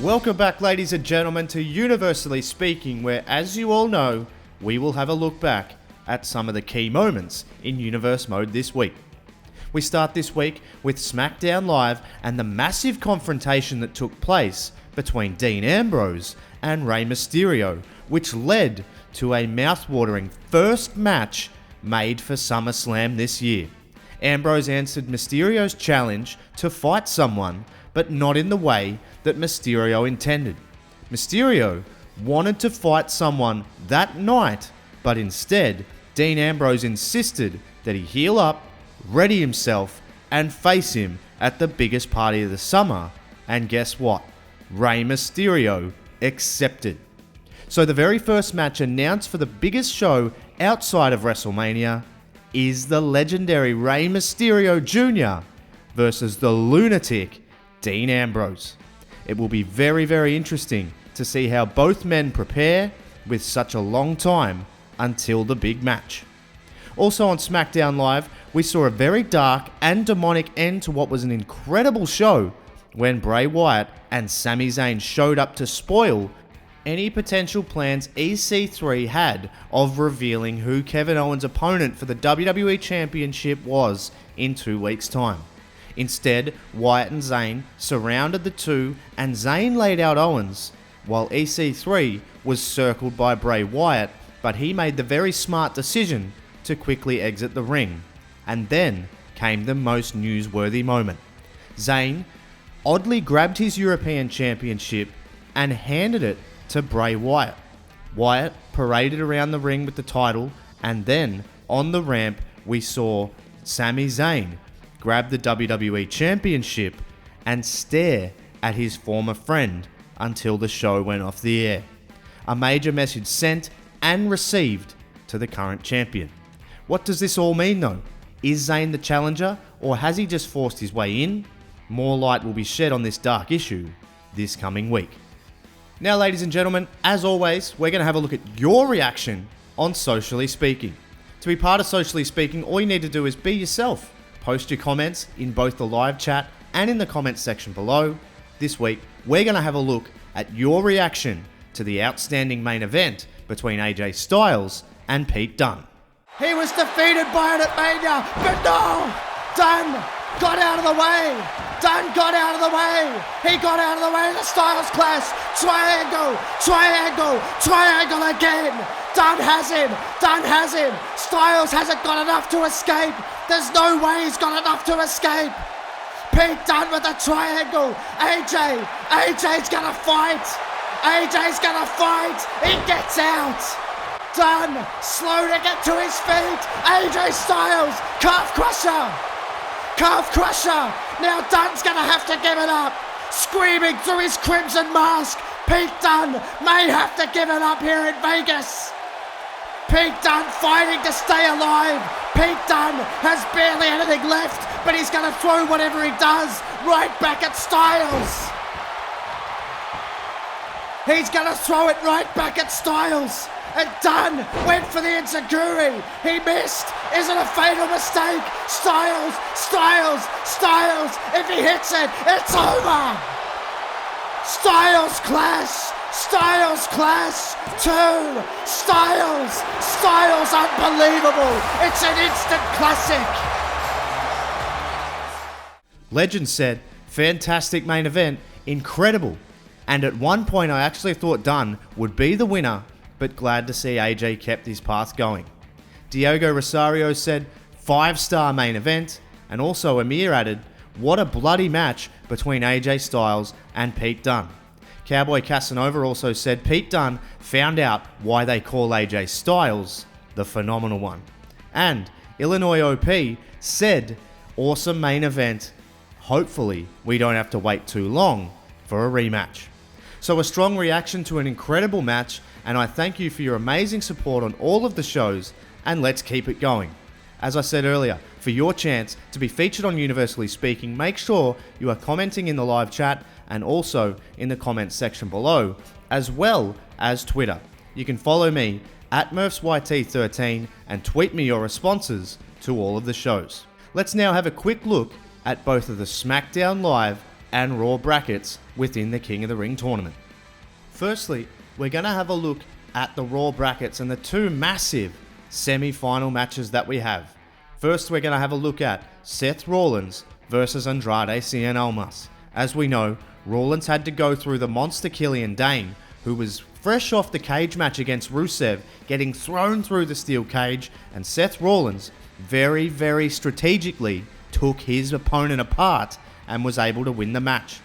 Welcome back, ladies and gentlemen, to Universally Speaking, where, as you all know, we will have a look back at some of the key moments in Universe Mode this week. We start this week with SmackDown Live and the massive confrontation that took place between Dean Ambrose and Rey Mysterio, which led to a mouth-watering first match made for SummerSlam this year. Ambrose answered Mysterio's challenge to fight someone, but not in the way that Mysterio intended. Mysterio wanted to fight someone that night, but instead, Dean Ambrose insisted that he heal up, ready himself, and face him at the biggest party of the summer. And guess what? Rey Mysterio accepted. So the very first match announced for the biggest show outside of WrestleMania is the legendary Rey Mysterio Jr. versus the lunatic Dean Ambrose. It will be very, very interesting to see how both men prepare with such a long time until the big match. Also on SmackDown Live, we saw a very dark and demonic end to what was an incredible show when Bray Wyatt and Sami Zayn showed up to spoil any potential plans EC3 had of revealing who Kevin Owens' opponent for the WWE Championship was in 2 weeks' time. Instead, Wyatt and Zayn surrounded the two, and Zayn laid out Owens, while EC3 was circled by Bray Wyatt, but he made the very smart decision to quickly exit the ring. And then came the most newsworthy moment. Zayn oddly grabbed his European Championship and handed it to Bray Wyatt. Wyatt paraded around the ring with the title, and then on the ramp we saw Sami Zayn grab the WWE Championship and stare at his former friend until the show went off the air. A major message sent and received to the current champion. What does this all mean though? Is Zayn the challenger, or has he just forced his way in? More light will be shed on this dark issue this coming week. Now, ladies and gentlemen, as always, we're going to have a look at your reaction on Socially Speaking. To be part of Socially Speaking, all you need to do is be yourself. Post your comments in both the live chat and in the comments section below. This week, we're going to have a look at your reaction to the outstanding main event between AJ Styles and Pete Dunne. He was defeated by it at Mania, but no! Dunne got out of the way! Dunne got out of the way! He got out of the way of the Styles Clash! Triangle! Triangle! Triangle again! Dunne has him! Dunne has him! Styles hasn't got enough to escape! There's no way he's got enough to escape! Pete Dunne with the triangle! AJ's gonna fight! AJ's gonna fight! He gets out! Dunne, slow to get to his feet. AJ Styles, calf crusher. Calf crusher. Now Dunne's going to have to give it up. Screaming through his crimson mask. Pete Dunne may have to give it up here in Vegas. Pete Dunne fighting to stay alive. Pete Dunne has barely anything left, but he's going to throw whatever he does right back at Styles. He's going to throw it right back at Styles. And Dunne went for the enziguri. He missed. Is it a fatal mistake? Styles. If he hits it, it's over. Styles Clash 2. Styles, unbelievable. It's an instant classic. Legend said, fantastic main event, incredible. And at one point I actually thought Dunne would be the winner, but glad to see AJ kept his path going. Diego Rosario said, 5-star main event, and also Amir added, what a bloody match between AJ Styles and Pete Dunne. Cowboy Casanova also said Pete Dunne found out why they call AJ Styles the Phenomenal One. And Illinois OP said, awesome main event, hopefully we don't have to wait too long for a rematch. So a strong reaction to an incredible match, and I thank you for your amazing support on all of the shows, and let's keep it going. As I said earlier, for your chance to be featured on Universally Speaking, make sure you are commenting in the live chat and also in the comments section below, as well as Twitter. You can follow me at MurphsYT13 and tweet me your responses to all of the shows. Let's now have a quick look at both of the SmackDown Live and Raw brackets within the King of the Ring tournament. Firstly, we're going to have a look at the Raw brackets and the two massive semi-final matches that we have. First, we're going to have a look at Seth Rollins versus Andrade Cien Almas. As we know, Rollins had to go through the monster Killian Dane, who was fresh off the cage match against Rusev, getting thrown through the steel cage, and Seth Rollins very, very strategically took his opponent apart and was able to win the match.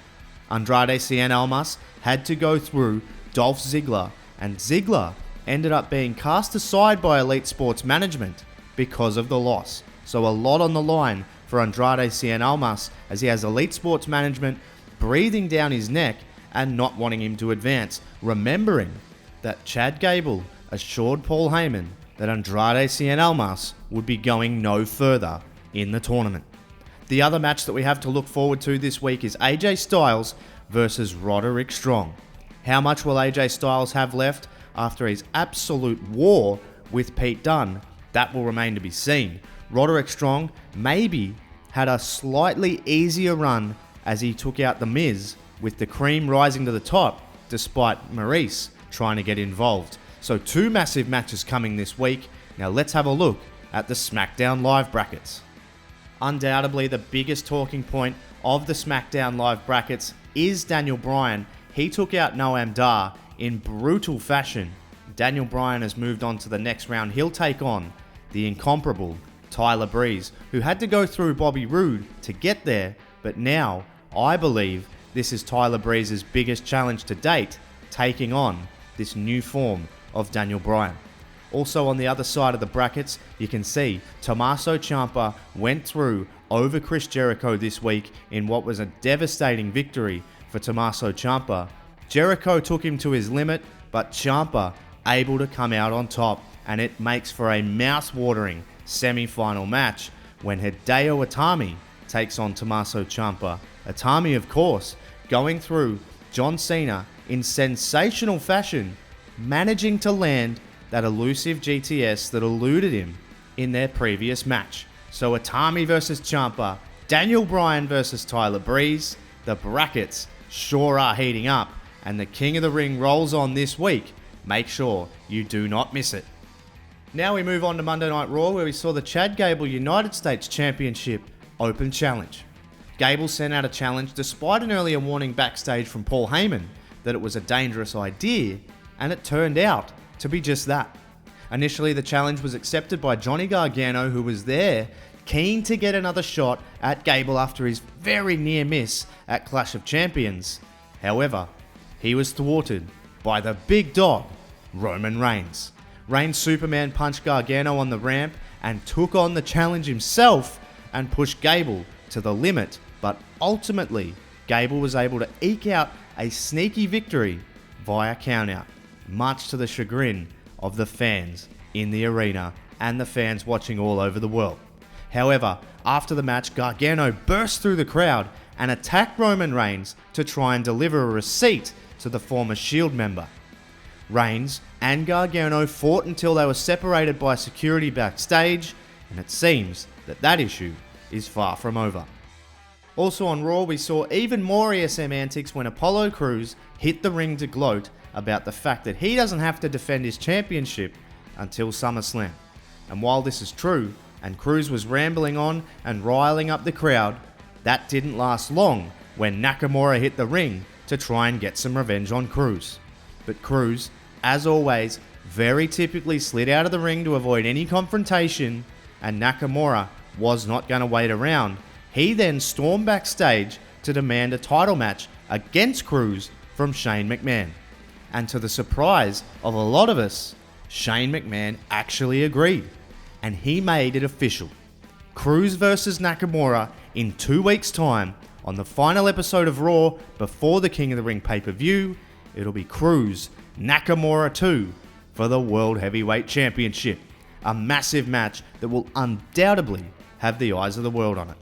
Andrade Cien Almas had to go through Dolph Ziggler, and Ziggler ended up being cast aside by Elite Sports Management because of the loss. So a lot on the line for Andrade Cien Almas, as he has Elite Sports Management breathing down his neck and not wanting him to advance, remembering that Chad Gable assured Paul Heyman that Andrade Cien Almas would be going no further in the tournament. The other match that we have to look forward to this week is AJ Styles versus Roderick Strong. How much will AJ Styles have left after his absolute war with Pete Dunne? That will remain to be seen. Roderick Strong maybe had a slightly easier run as he took out The Miz, with the cream rising to the top despite Maurice trying to get involved. So two massive matches coming this week. Now let's have a look at the SmackDown Live brackets. Undoubtedly the biggest talking point of the SmackDown Live brackets is Daniel Bryan. He took out Noam Dar in brutal fashion. Daniel Bryan has moved on to the next round. He'll take on the incomparable Tyler Breeze, who had to go through Bobby Roode to get there, but now I believe this is Tyler Breeze's biggest challenge to date, taking on this new form of Daniel Bryan. Also on the other side of the brackets, you can see Tommaso Ciampa went through over Chris Jericho this week in what was a devastating victory for Tommaso Ciampa. Jericho took him to his limit, but Ciampa able to come out on top, and it makes for a mouth-watering semi-final match when Hideo Itami takes on Tommaso Ciampa. Itami, of course, going through John Cena in sensational fashion, managing to land that elusive GTS that eluded him in their previous match. So Itami versus Ciampa, Daniel Bryan versus Tyler Breeze. The brackets sure are heating up, and the King of the Ring rolls on this week. Make sure you do not miss it. Now we move on to Monday Night Raw, where we saw the Chad Gable United States Championship Open Challenge. Gable sent out a challenge despite an earlier warning backstage from Paul Heyman that it was a dangerous idea, and it turned out to be just that. Initially, the challenge was accepted by Johnny Gargano, who was there, keen to get another shot at Gable after his very near miss at Clash of Champions. However, he was thwarted by the big dog, Roman Reigns. Reigns Superman punched Gargano on the ramp and took on the challenge himself and pushed Gable to the limit, but ultimately Gable was able to eke out a sneaky victory via countout, much to the chagrin of the fans in the arena and the fans watching all over the world. However, after the match, Gargano burst through the crowd and attacked Roman Reigns to try and deliver a receipt to the former Shield member. Reigns and Gargano fought until they were separated by security backstage, and it seems that that issue is far from over. Also on Raw, we saw even more ESM antics when Apollo Crews hit the ring to gloat about the fact that he doesn't have to defend his championship until SummerSlam. And while this is true, and Crews was rambling on and riling up the crowd, that didn't last long when Nakamura hit the ring to try and get some revenge on Crews. But Crews, as always, very typically slid out of the ring to avoid any confrontation, and Nakamura was not going to wait around. He then stormed backstage to demand a title match against Crews from Shane McMahon. And to the surprise of a lot of us, Shane McMahon actually agreed, and he made it official. Crews versus Nakamura in 2 weeks' time on the final episode of Raw before the King of the Ring pay-per-view. It'll be Crews Nakamura 2 for the World Heavyweight Championship. A massive match that will undoubtedly have the eyes of the world on it.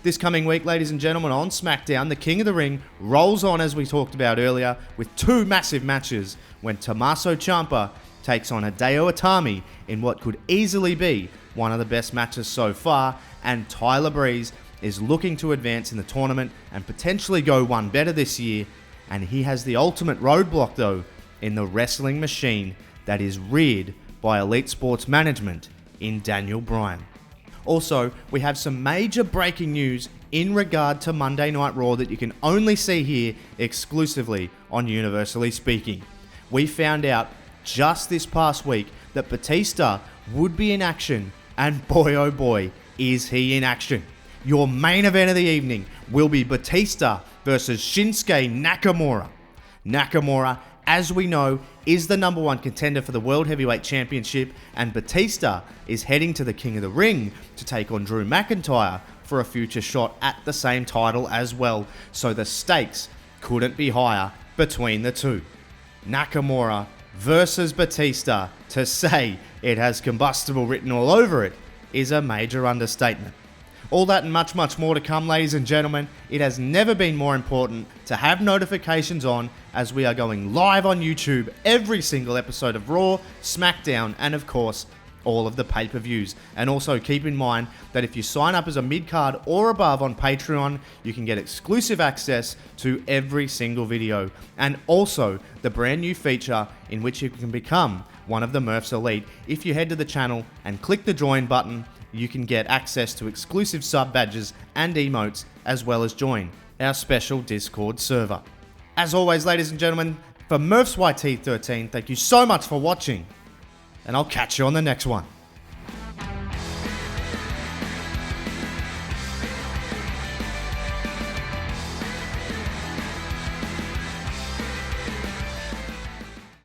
This coming week, ladies and gentlemen, on SmackDown, the King of the Ring rolls on, as we talked about earlier, with two massive matches when Tommaso Ciampa takes on Hideo Itami in what could easily be one of the best matches so far, and Tyler Breeze is looking to advance in the tournament and potentially go one better this year, and he has the ultimate roadblock though in the wrestling machine that is reared by Elite Sports Management in Daniel Bryan. Also, we have some major breaking news in regard to Monday Night Raw that you can only see here exclusively on Universally Speaking. We found out just this past week that Batista would be in action, and boy oh boy, is he in action. Your main event of the evening will be Batista versus Shinsuke Nakamura. Nakamura, as we know, is the number one contender for the World Heavyweight Championship, and Batista is heading to the King of the Ring to take on Drew McIntyre for a future shot at the same title as well, so the stakes couldn't be higher between the two. Nakamura versus Batista, to say it has combustible written all over it is a major understatement. All that and much, much more to come, ladies and gentlemen. It has never been more important to have notifications on, as we are going live on YouTube every single episode of Raw, SmackDown, and of course, all of the pay-per-views. And also keep in mind that if you sign up as a mid-card or above on Patreon, you can get exclusive access to every single video. And also the brand new feature in which you can become one of the Murphs Elite. If you head to the channel and click the join button, you can get access to exclusive sub badges and emotes, as well as join our special Discord server. As always, ladies and gentlemen, for Murphs YT13, thank you so much for watching, and I'll catch you on the next one.